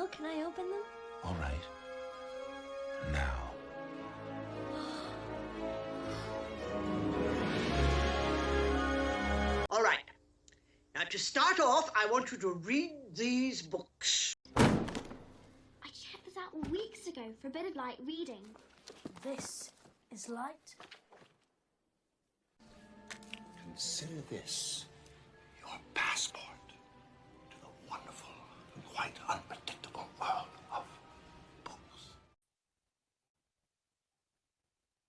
Now can I open them? All right. Now. All right. Now, to start off, I want you to read these books. I checked this out weeks ago for a bit of light reading. This is light. Consider this your passport to the wonderful and quite unpredictable world of books.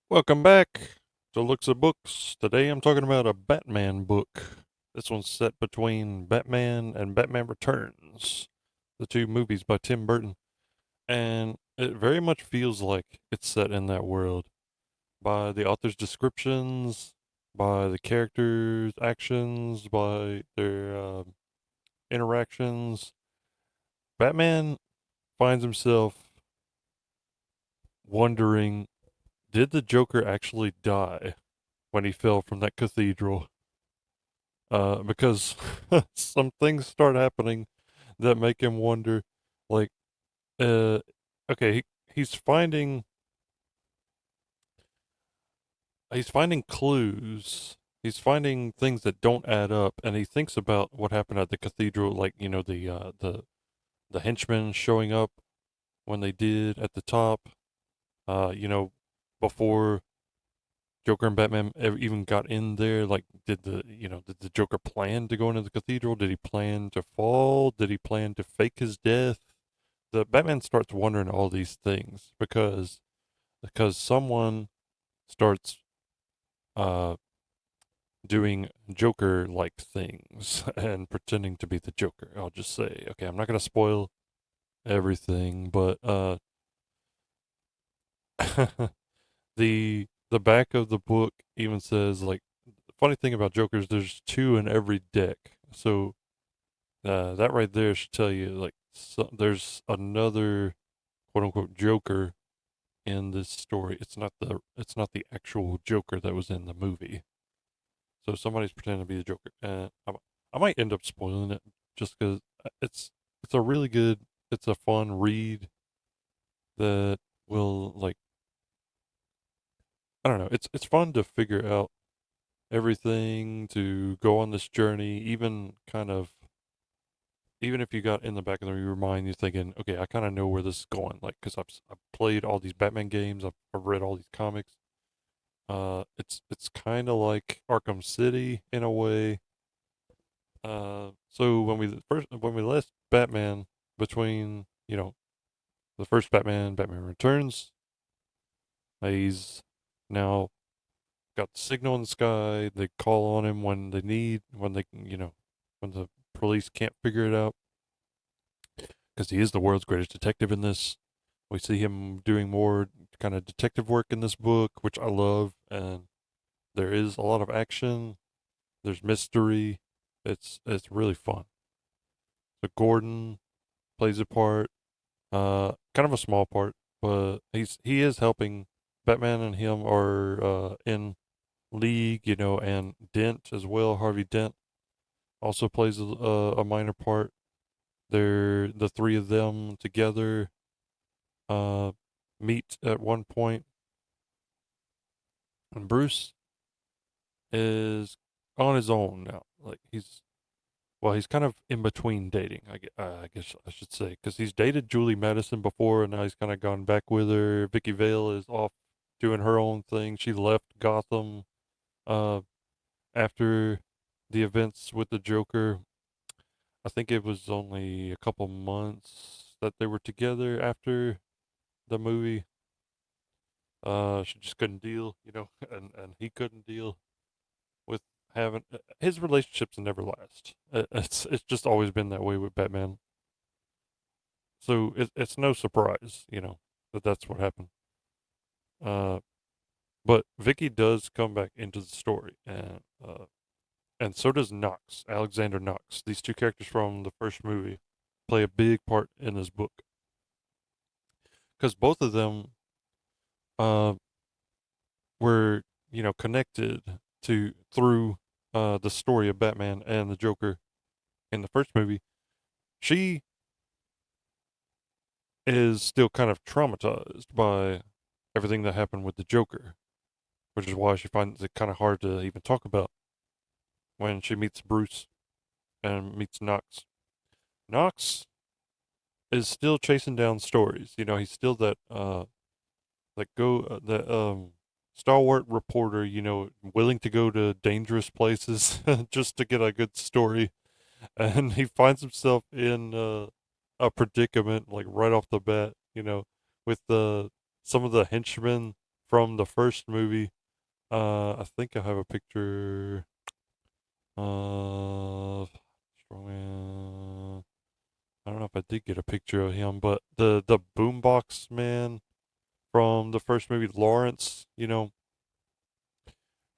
Welcome back to Looks at Books. Today I'm talking about a Batman book. This one's set between Batman and Batman Returns, the two movies by Tim Burton. And it very much feels like it's set in that world by the author's descriptions, by the characters' actions, by their interactions. Batman finds himself wondering, did the Joker actually die when he fell from that cathedral? Because some things start happening that make him wonder, like, okay, he's finding clues. He's finding things that don't add up, and he thinks about what happened at the cathedral, like, you know, the henchmen showing up when they did at the top. You know, before Joker and Batman even got in there, like, did the Joker plan to go into the cathedral? Did he plan to fall? Did he plan to fake his death? The Batman starts wondering all these things because someone starts uh doing Joker like things and pretending to be the Joker. I'll just say, okay, I'm not gonna spoil everything, but the back of the book even says, like, the funny thing about Jokers, there's two in every deck. So that right there should tell you, like, there's another quote unquote Joker in this story. It's not the actual Joker that was in the movie. So somebody's pretending to be the Joker. And I might end up spoiling it just because it's a really good, it's a fun read that will, like, I don't know. It's fun to figure out everything, to go on this journey, even if you got in the back of your mind, you're thinking, okay, I kind of know where this is going, like, because I've played all these Batman games, I've read all these comics. It's kind of like Arkham City in a way. So when we left Batman, between, the first Batman Returns, he's now got the signal in the sky. They call on him when they need, when the police can't figure it out, because he is the world's greatest detective in this. We see him doing more kind of detective work in this book, which I love, and there is a lot of action. There's mystery. It's really fun. So Gordon plays a part, kind of a small part, but he is helping. Batman and him are in league, and Dent as well. Harvey Dent also plays a minor part. They're the three of them together uh, meet at one point, and Bruce is on his own now. Like, he's kind of in between dating. I guess I should say, because he's dated Julie Madison before, and now he's kind of gone back with her. Vicky Vale is off doing her own thing. She left Gotham uh, after the events with the Joker. I think it was only a couple months that they were together after the movie. She just couldn't deal, and he couldn't deal with having his relationships never last. It's just always been that way with Batman. So it's no surprise, that that's what happened. Uh, but Vicky does come back into the story, and so does Knox, Alexander Knox. These two characters from the first movie play a big part in this book, because both of them uh, were, connected to through the story of Batman and the Joker in the first movie. She is still kind of traumatized by everything that happened with the Joker, which is why she finds it kind of hard to even talk about when she meets Bruce and meets Knox. Knox is still chasing down stories. You know, he's still that stalwart reporter. You know, willing to go to dangerous places just to get a good story. And he finds himself in a predicament like right off the bat. You know, with some of the henchmen from the first movie. I think I have a picture of Strongman. I don't know if I did get a picture of him, but the boombox man from the first movie, Lawrence, you know,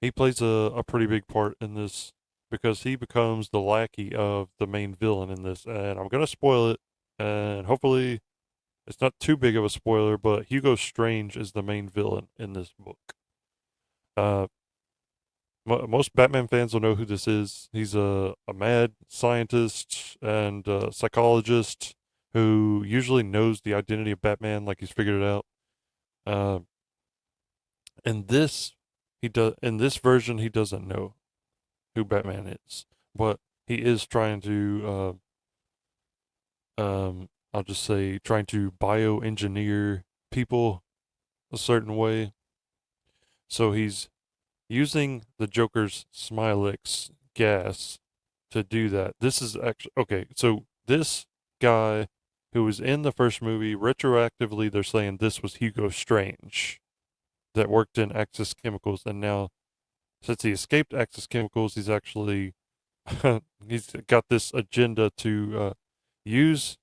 he plays a pretty big part in this because he becomes the lackey of the main villain in this. And I'm gonna spoil it, and hopefully it's not too big of a spoiler, but Hugo Strange is the main villain in this book. Uh, most Batman fans will know who this is. He's a mad scientist and psychologist who usually knows the identity of Batman, like he's figured it out. Uh, in this, he does. In this version, he doesn't know who Batman is, but he is trying to. I'll just say, trying to bioengineer people a certain way. So he's using the Joker's Smilex gas to do that. This is actually okay. So this guy who was in the first movie, retroactively, they're saying this was Hugo Strange that worked in Axis Chemicals, and now since he escaped Axis Chemicals, he's actually he's got this agenda to use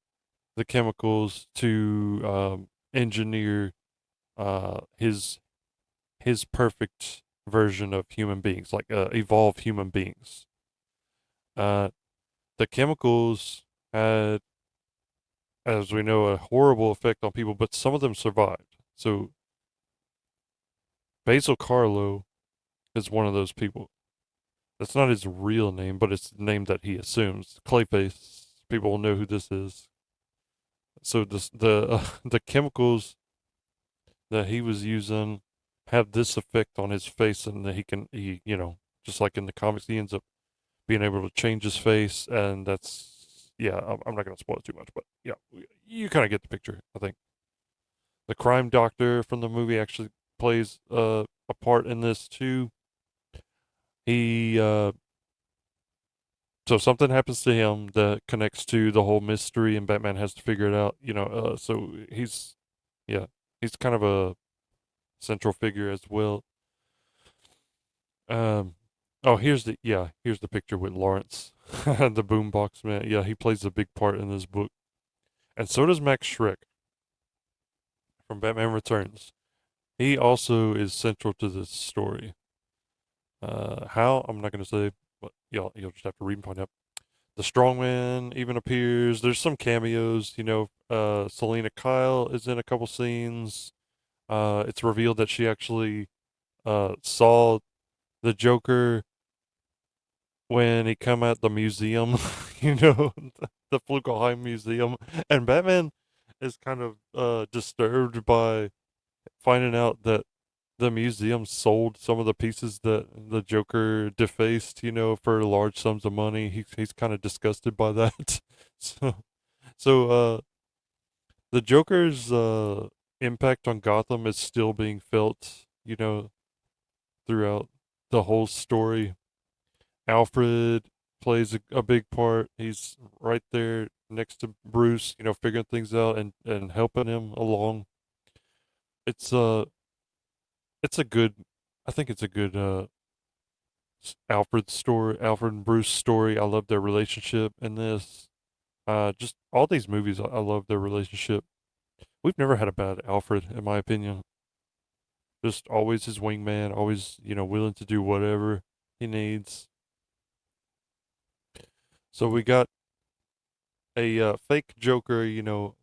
the chemicals to engineer his perfect version of human beings, like evolve human beings. The chemicals had, as we know, a horrible effect on people, but some of them survived. So Basil Carlo is one of those people. That's not his real name, but it's the name that he assumes. Clayface. People will know who this is. So the chemicals that he was using have this effect on his face, and that he you know, just like in the comics, he ends up being able to change his face, and that's yeah. I'm not gonna spoil it too much, but yeah, you kind of get the picture. I think the crime doctor from the movie actually plays a part in this too. He so something happens to him that connects to the whole mystery, and Batman has to figure it out. You know, so yeah, he's kind of a central figure as well. Um, oh, here's the picture with Lawrence, the boombox man. Yeah, he plays a big part in this book, and so does Max Schreck from Batman Returns. He also is central to this story. How I'm not gonna say, but you'll just have to read and find out. The Strongman even appears. There's some cameos. You know, Selena Kyle is in a couple scenes. It's revealed that she actually saw the Joker when he come at the museum, you know, the Flugelheim Museum, and Batman is kind of disturbed by finding out that the museum sold some of the pieces that the Joker defaced, you know, for large sums of money. He's kind of disgusted by that. so so the Joker's impact on Gotham is still being felt, you know, throughout the whole story. Alfred plays a big part. He's right there next to Bruce, you know, figuring things out and helping him along. It's it's a good I think it's a good Alfred story, Alfred and Bruce story. I love their relationship in this. Just all these movies, I love their relationship. We've never had a bad Alfred, in my opinion. Just always his wingman, always, you know, willing to do whatever he needs. So we got a fake Joker, you know,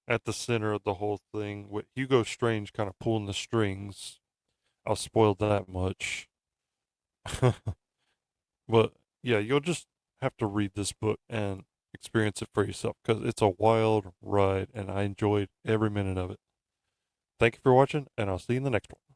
at the center of the whole thing, with Hugo Strange kind of pulling the strings. I'll spoil that much. But yeah, you'll just have to read this book, and experience it for yourself because it's a wild ride and I enjoyed every minute of it. Thank you for watching, and I'll see you in the next one.